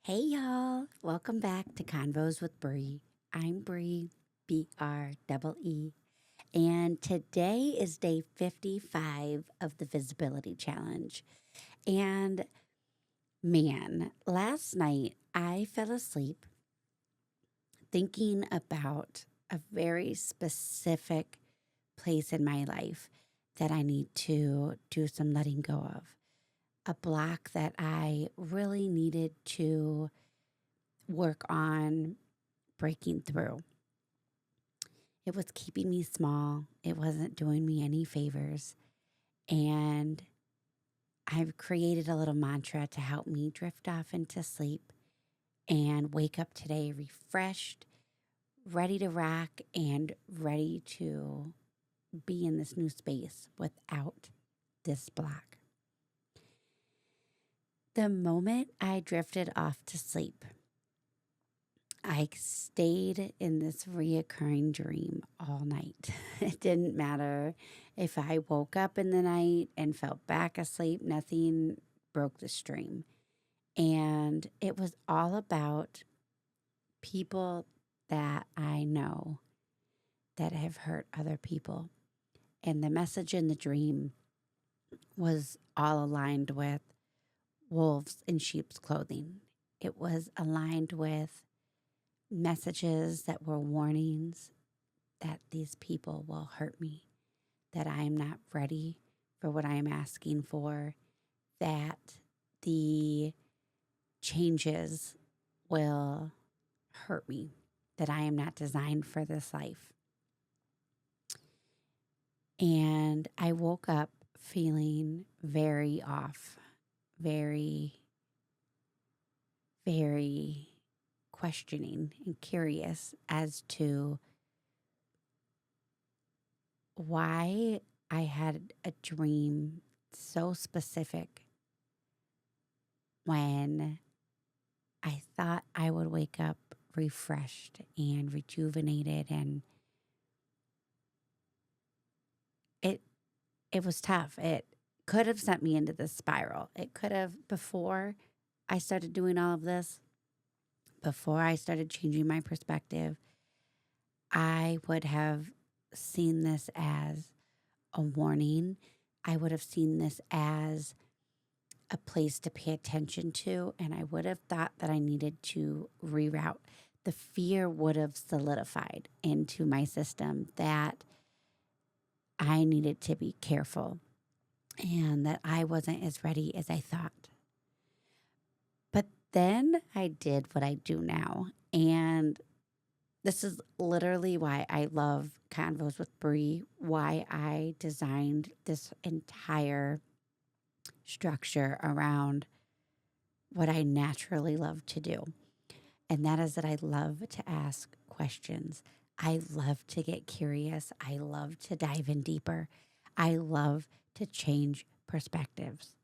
Hey y'all, welcome back to Convos with Bree. I'm Bree, Bree, and today is day 55 of the Visibility Challenge. And man, last night I fell asleep thinking about a very specific place in my life that I need to do some letting go of. A block that I really needed to work on breaking through. It was keeping me small. It wasn't doing me any favors. And I've created a little mantra to help me drift off into sleep and wake up today refreshed, ready to rock, and ready to be in this new space without this block. The moment I drifted off to sleep, I stayed in this reoccurring dream all night. It didn't matter if I woke up in the night and fell back asleep, nothing broke the stream. And it was all about people that I know that have hurt other people. And the message in the dream was all aligned with wolves in sheep's clothing. It was aligned with messages that were warnings that these people will hurt me, that I am not ready for what I am asking for, that the changes will hurt me, that I am not designed for this life. And I woke up feeling very off, very, very questioning and curious as to why I had a dream so specific when I thought I would wake up refreshed and rejuvenated, and it it was tough. It could have sent me into this spiral. It could have, before I started doing all of this, before I started changing my perspective, I would have seen this as a warning. I would have seen this as a place to pay attention to, and I would have thought that I needed to reroute. The fear would have solidified into my system that I needed to be careful and that I wasn't as ready as I thought. But then I did what I do now, and this is literally why I love Convos with Bree, why I designed this entire structure around what I naturally love to do. And that is that I love to ask questions. I love to get curious. I love to dive in deeper. I love to change perspectives,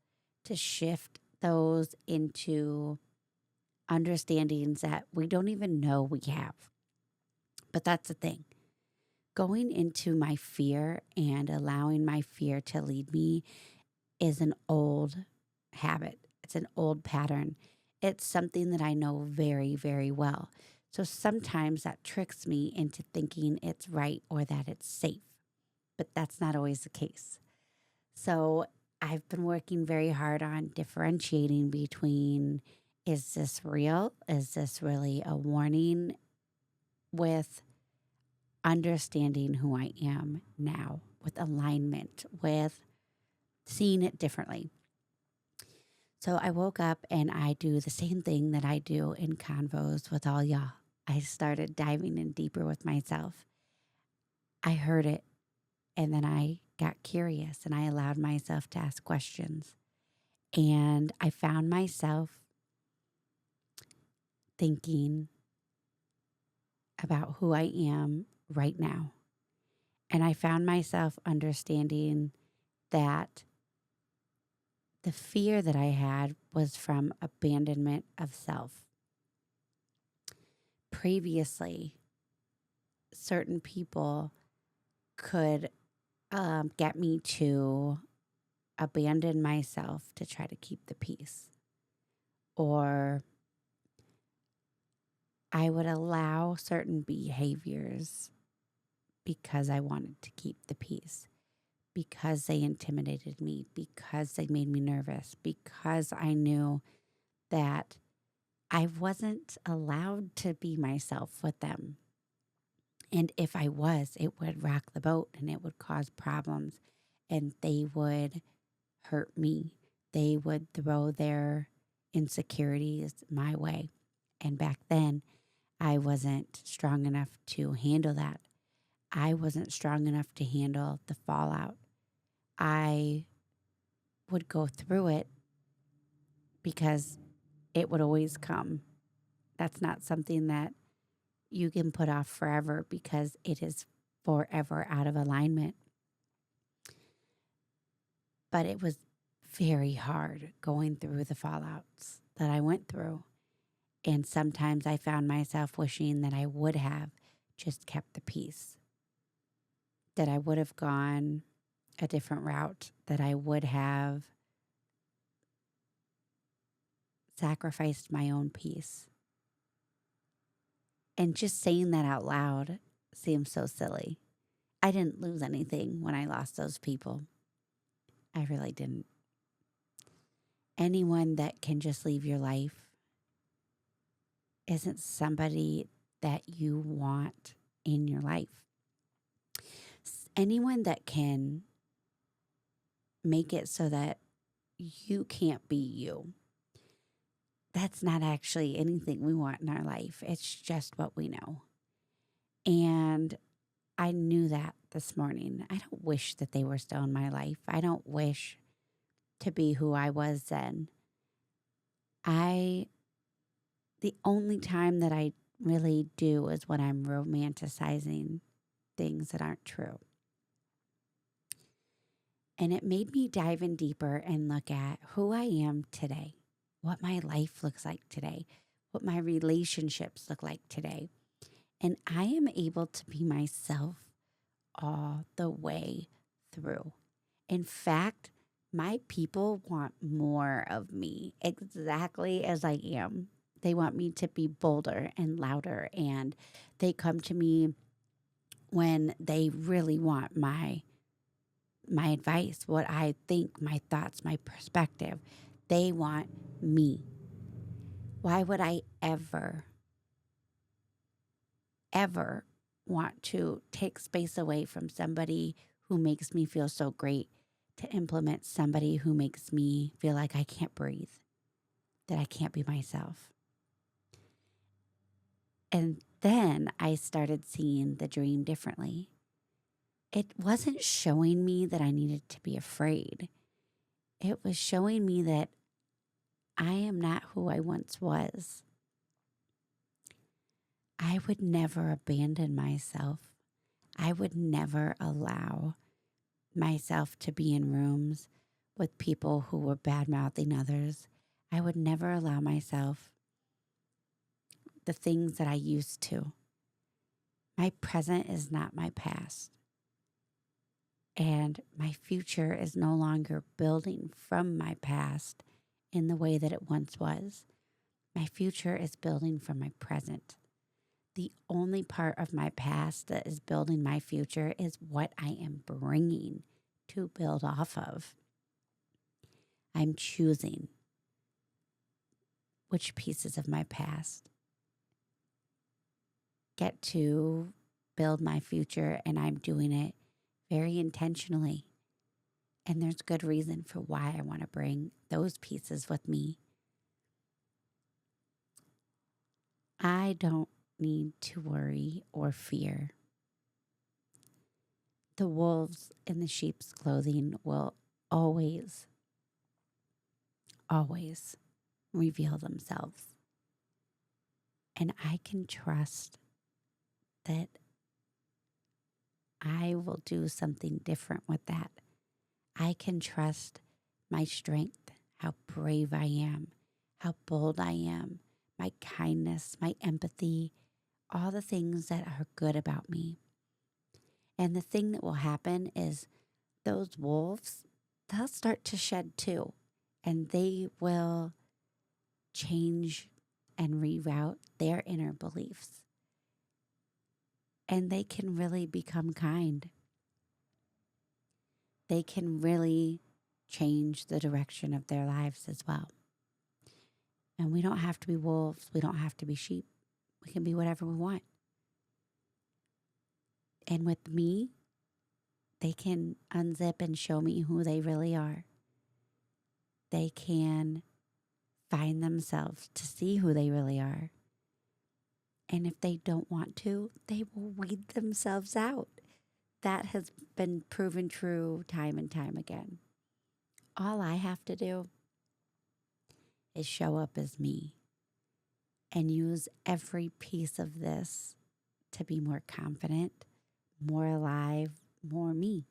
to shift those into understandings that we don't even know we have. But that's the thing. Going into my fear and allowing my fear to lead me is an old habit. It's an old pattern. It's something that I know very, very well. So sometimes that tricks me into thinking it's right or that it's safe, but that's not always the case. So I've been working very hard on differentiating between, is this real? Is this really a warning? With understanding who I am now, with alignment, with seeing it differently. So I woke up and I do the same thing that I do in Convos with all y'all. I started diving in deeper with myself. I heard it, and then I got curious and I allowed myself to ask questions. And I found myself thinking about who I am right now. And I found myself understanding that the fear that I had was from abandonment of self. Previously, certain people could get me to abandon myself to try to keep the peace, or I would allow certain behaviors because I wanted to keep the peace, because they intimidated me, because they made me nervous, because I knew that I wasn't allowed to be myself with them. And if I was, it would rock the boat and it would cause problems and they would hurt me. They would throw their insecurities my way. And back then, I wasn't strong enough to handle that. I wasn't strong enough to handle the fallout. I would go through it because it would always come. That's not something that you can put off forever because it is forever out of alignment. But it was very hard going through the fallouts that I went through. And sometimes I found myself wishing that I would have just kept the peace, that I would have gone a different route, that I would have sacrificed my own peace. And just saying that out loud seems so silly. I didn't lose anything when I lost those people. I really didn't. Anyone that can just leave your life isn't somebody that you want in your life. Anyone that can make it so that you can't be you, that's not actually anything we want in our life. It's just what we know. And I knew that this morning. I don't wish that they were still in my life. I don't wish to be who I was then. The only time that I really do is when I'm romanticizing things that aren't true. And it made me dive in deeper and look at who I am today, what my life looks like today, what my relationships look like today. And I am able to be myself all the way through. In fact, my people want more of me exactly as I am. They want me to be bolder and louder, and they come to me when they really want my advice, what I think, my thoughts, my perspective. They want me. Why would I ever want to take space away from somebody who makes me feel so great to implement somebody who makes me feel like I can't breathe, that I can't be myself? And then I started seeing the dream differently. It wasn't showing me that I needed to be afraid. It was showing me that I am not who I once was. I would never abandon myself. I would never allow myself to be in rooms with people who were bad mouthing others. I would never allow myself the things that I used to. My present is not my past. And my future is no longer building from my past in the way that it once was. My future is building from my present. The only part of my past that is building my future is what I am bringing to build off of. I'm choosing which pieces of my past get to build my future, and I'm doing it very intentionally. And there's good reason for why I want to bring those pieces with me. I don't need to worry or fear. The wolves in the sheep's clothing will always reveal themselves. And I can trust that I will do something different with that. I can trust my strength, how brave I am, how bold I am, my kindness, my empathy, all the things that are good about me. And the thing that will happen is those wolves, they'll start to shed too. And they will change and reroute their inner beliefs. And they can really become kind. They can really change the direction of their lives as well. And we don't have to be wolves. We don't have to be sheep. We can be whatever we want. And with me, they can unzip and show me who they really are. They can find themselves to see who they really are. And if they don't want to, they will weed themselves out. That has been proven true time and time again. All I have to do is show up as me and use every piece of this to be more confident, more alive, more me.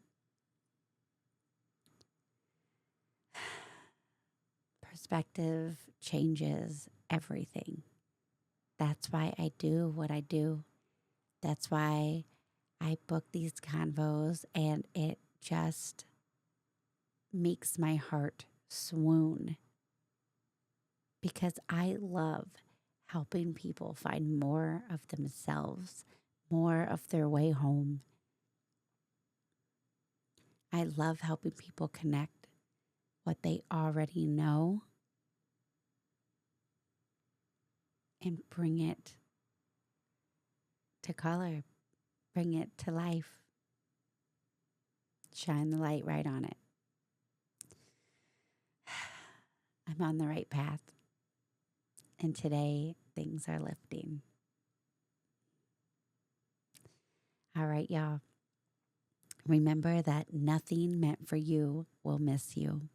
Perspective changes everything. That's why I do what I do. That's why I book these convos, and it just makes my heart swoon because I love helping people find more of themselves, more of their way home. I love helping people connect what they already know and bring it to color, bring it to life, shine the light right on it. I'm on the right path. And today, things are lifting. All right, y'all. Remember that nothing meant for you will miss you.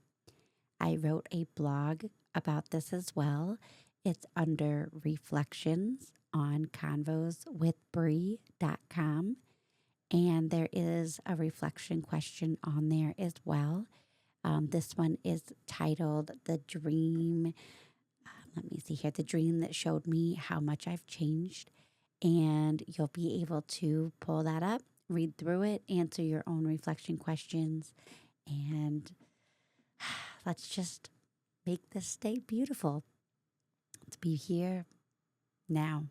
I wrote a blog about this as well. It's under Reflections on convoswithbree.com. And there is a reflection question on there as well. This one is titled The Dream. Let me see here. The Dream That Showed Me How Much I've Changed. And you'll be able to pull that up, read through it, answer your own reflection questions. And let's just make this day beautiful. To be here now.